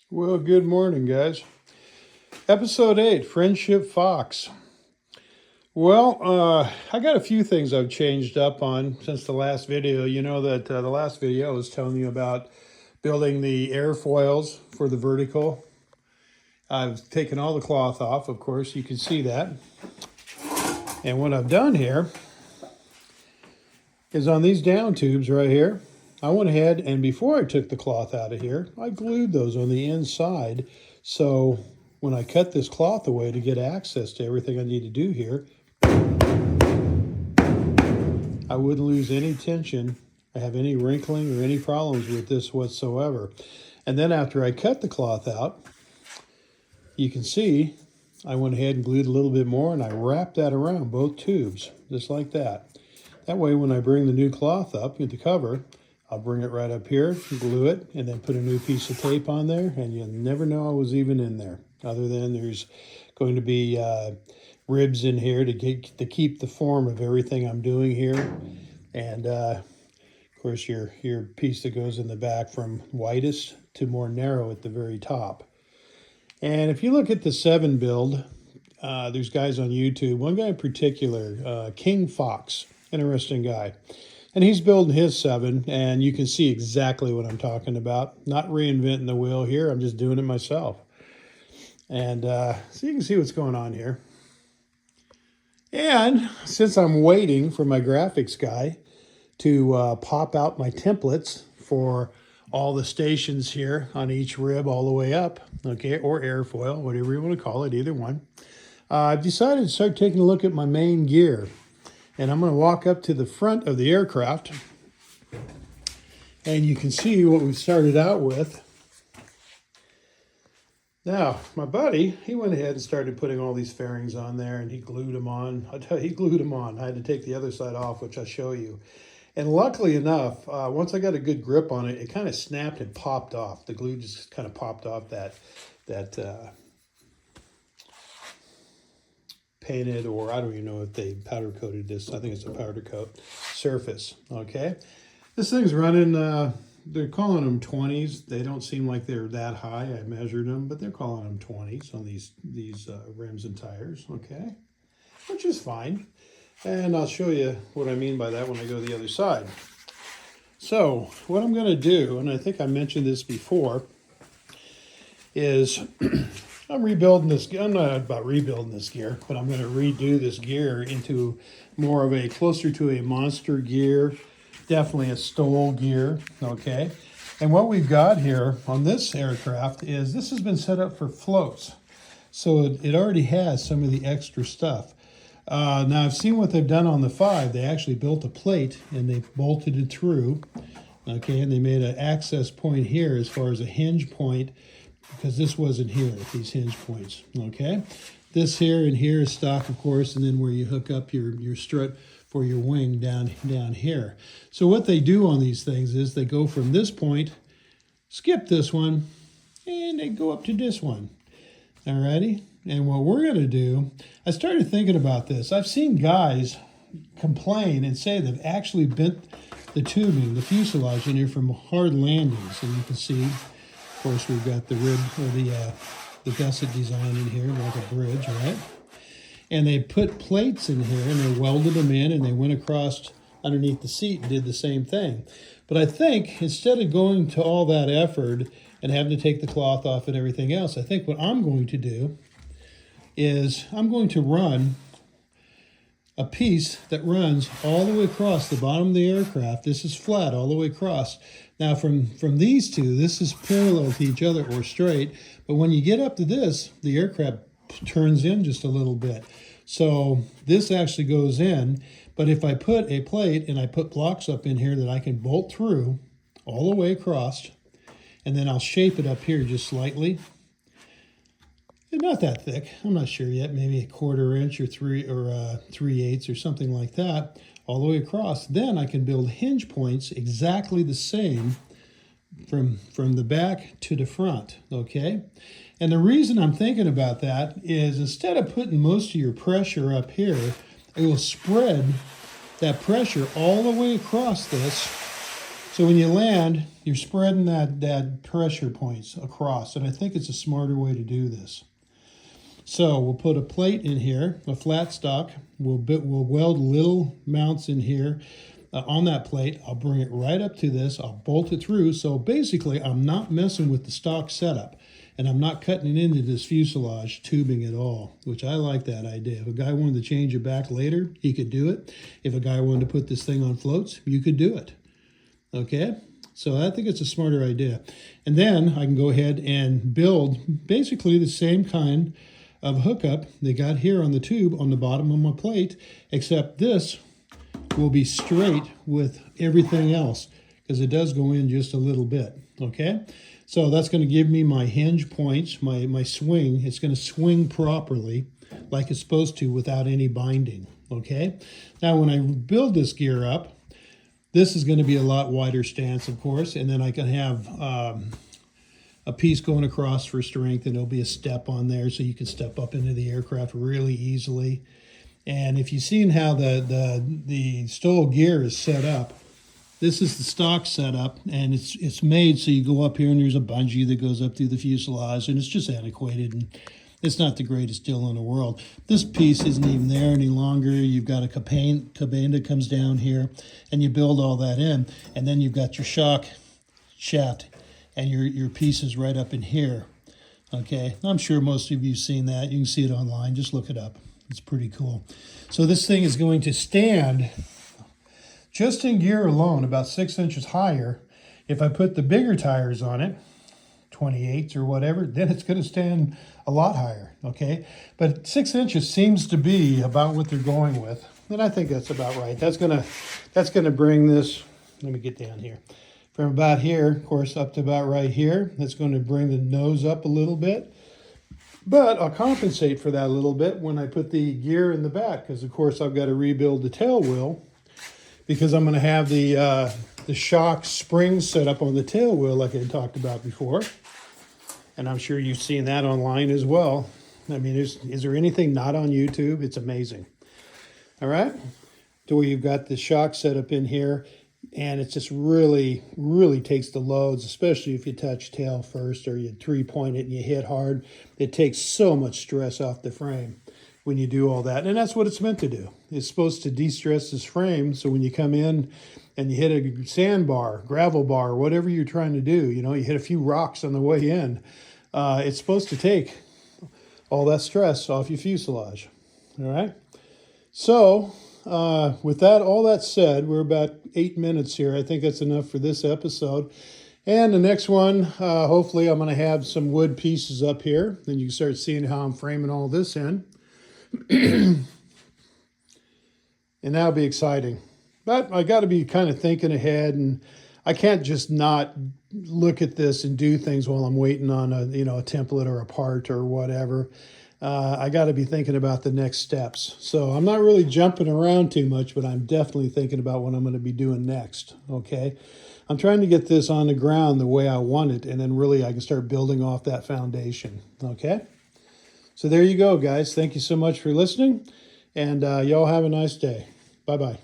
Well, good morning, guys. Episode 8, Friendship Fox. Well, I got a few things I've changed up on since the last video. You know that the last video I was telling you about building the airfoils for the vertical. I've taken all the cloth off, of course, you can see that. And what I've done here is on these down tubes right here, I went ahead and before I took the cloth out of here, I glued those on the inside. So when I cut this cloth away to get access to everything I need to do here, I wouldn't lose any tension. I have any wrinkling or any problems with this whatsoever. And then after I cut the cloth out, you can see I went ahead and glued a little bit more and I wrapped that around both tubes, just like that. That way when I bring the new cloth up with the cover, I'll bring it right up here, glue it, and then put a new piece of tape on there, and you'll never know I was even in there, other than there's going to be ribs in here to keep the form of everything I'm doing here. And of course your piece that goes in the back from widest to more narrow at the very top. And if you look at the 7 build, there's guys on YouTube, one guy in particular, King Fox, interesting guy. And he's building his 7, and you can see exactly what I'm talking about. Not reinventing the wheel here, I'm just doing it myself. And so you can see what's going on here. And since I'm waiting for my graphics guy to pop out my templates for all the stations here on each rib all the way up, okay, or airfoil, whatever you want to call it, either one, I've decided to start taking a look at my main gear. And I'm going to walk up to the front of the aircraft, and you can see what we started out with. Now, my buddy, he went ahead and started putting all these fairings on there, and he glued them on. I tell you, he glued them on. I had to take the other side off, which I'll show you. And luckily enough, once I got a good grip on it, it kind of snapped and popped off. The glue just kind of popped off that painted, or I don't even know if they powder coated this. I think it's a powder coat surface. Okay, this thing's running, they're calling them 20s. They don't seem like they're that high. I measured them, but they're calling them 20s on these rims and tires. Okay, which is fine. And I'll show you what I mean by that when I go to the other side. So what I'm going to do, and I think I mentioned this before, is I'm rebuilding this. I'm not about rebuilding this gear, but I'm going to redo this gear into more of a closer to a monster gear, definitely a stole gear. Okay, and what we've got here on this aircraft is this has been set up for floats, so it already has some of the extra stuff. Now I've seen what they've done on the 5. They actually built a plate and they bolted it through. Okay, and they made an access point here as far as a hinge point, because this wasn't here, these hinge points, okay? This here and here is stock, of course, and then where you hook up your strut for your wing down here. So what they do on these things is they go from this point, skip this one, and they go up to this one, alrighty? And what we're gonna do, I started thinking about this. I've seen guys complain and say they've actually bent the tubing, the fuselage in here from hard landings, and you can see, of course, we've got the rib, or the gusset design in here, like a bridge, right? And they put plates in here, and they welded them in, and they went across underneath the seat and did the same thing. But I think instead of going to all that effort and having to take the cloth off and everything else, I think what I'm going to do is I'm going to run a piece that runs all the way across the bottom of the aircraft. This is flat all the way across. Now from these two, this is parallel to each other or straight, but when you get up to this, the aircraft turns in just a little bit. So this actually goes in, but if I put a plate and I put blocks up in here that I can bolt through all the way across, and then I'll shape it up here just slightly. Not that thick, I'm not sure yet, maybe a 1/4 inch or 3/8 or something like that, all the way across. Then I can build hinge points exactly the same from the back to the front, okay? And the reason I'm thinking about that is instead of putting most of your pressure up here, it will spread that pressure all the way across this So when you land, you're spreading that pressure points across, and I think it's a smarter way to do this. So we'll put a plate in here, a flat stock. We'll weld little mounts in here on that plate. I'll bring it right up to this. I'll bolt it through. So basically, I'm not messing with the stock setup, and I'm not cutting it into this fuselage tubing at all, which I like that idea. If a guy wanted to change it back later, he could do it. If a guy wanted to put this thing on floats, you could do it. Okay? So I think it's a smarter idea. And then I can go ahead and build basically the same kind of hookup they got here on the tube on the bottom of my plate, except this will be straight with everything else because it does go in just a little bit. Okay, so that's going to give me my hinge points, my swing. It's going to swing properly like it's supposed to without any binding. Okay, now when I build this gear up, this is going to be a lot wider stance, of course, and then I can have a piece going across for strength, and there'll be a step on there so you can step up into the aircraft really easily. And if you've seen how the Stoll gear is set up, this is the stock setup, and it's made so you go up here and there's a bungee that goes up through the fuselage, and it's just antiquated and it's not the greatest deal in the world. This piece isn't even there any longer. You've got a cabane that comes down here, and you build all that in, and then you've got your shock shaft and your pieces right up in here. Okay, I'm sure most of you have seen that. You can see it online. Just look it up. It's pretty cool. So this thing is going to stand just in gear alone about 6 inches higher. If I put the bigger tires on it, 28s or whatever, then it's going to stand a lot higher. Okay, but 6 inches seems to be about what they're going with, and I think that's about right. That's gonna bring this. Let me get down here. From about here, of course, up to about right here. That's going to bring the nose up a little bit. But I'll compensate for that a little bit when I put the gear in the back, because, of course, I've got to rebuild the tail wheel, because I'm going to have the shock springs set up on the tail wheel like I talked about before. And I'm sure you've seen that online as well. I mean, is there anything not on YouTube? It's amazing. All right? To where you've got the shock set up in here. And it just really, really takes the loads, especially if you touch tail first or you 3-point it and you hit hard. It takes so much stress off the frame when you do all that. And that's what it's meant to do. It's supposed to de-stress this frame, so when you come in and you hit a sandbar, gravel bar, whatever you're trying to do, you hit a few rocks on the way in, it's supposed to take all that stress off your fuselage. All right? So with all that said, we're about 8 minutes here. I think that's enough for this episode. And the next one, hopefully I'm going to have some wood pieces up here. Then you can start seeing how I'm framing all this in. And that'll be exciting. But I got to be kind of thinking ahead, and I can't just not look at this and do things while I'm waiting on a template or a part or whatever. I got to be thinking about the next steps. So I'm not really jumping around too much, but I'm definitely thinking about what I'm going to be doing next, okay? I'm trying to get this on the ground the way I want it, and then really I can start building off that foundation, okay? So there you go, guys. Thank you so much for listening, and y'all have a nice day. Bye-bye.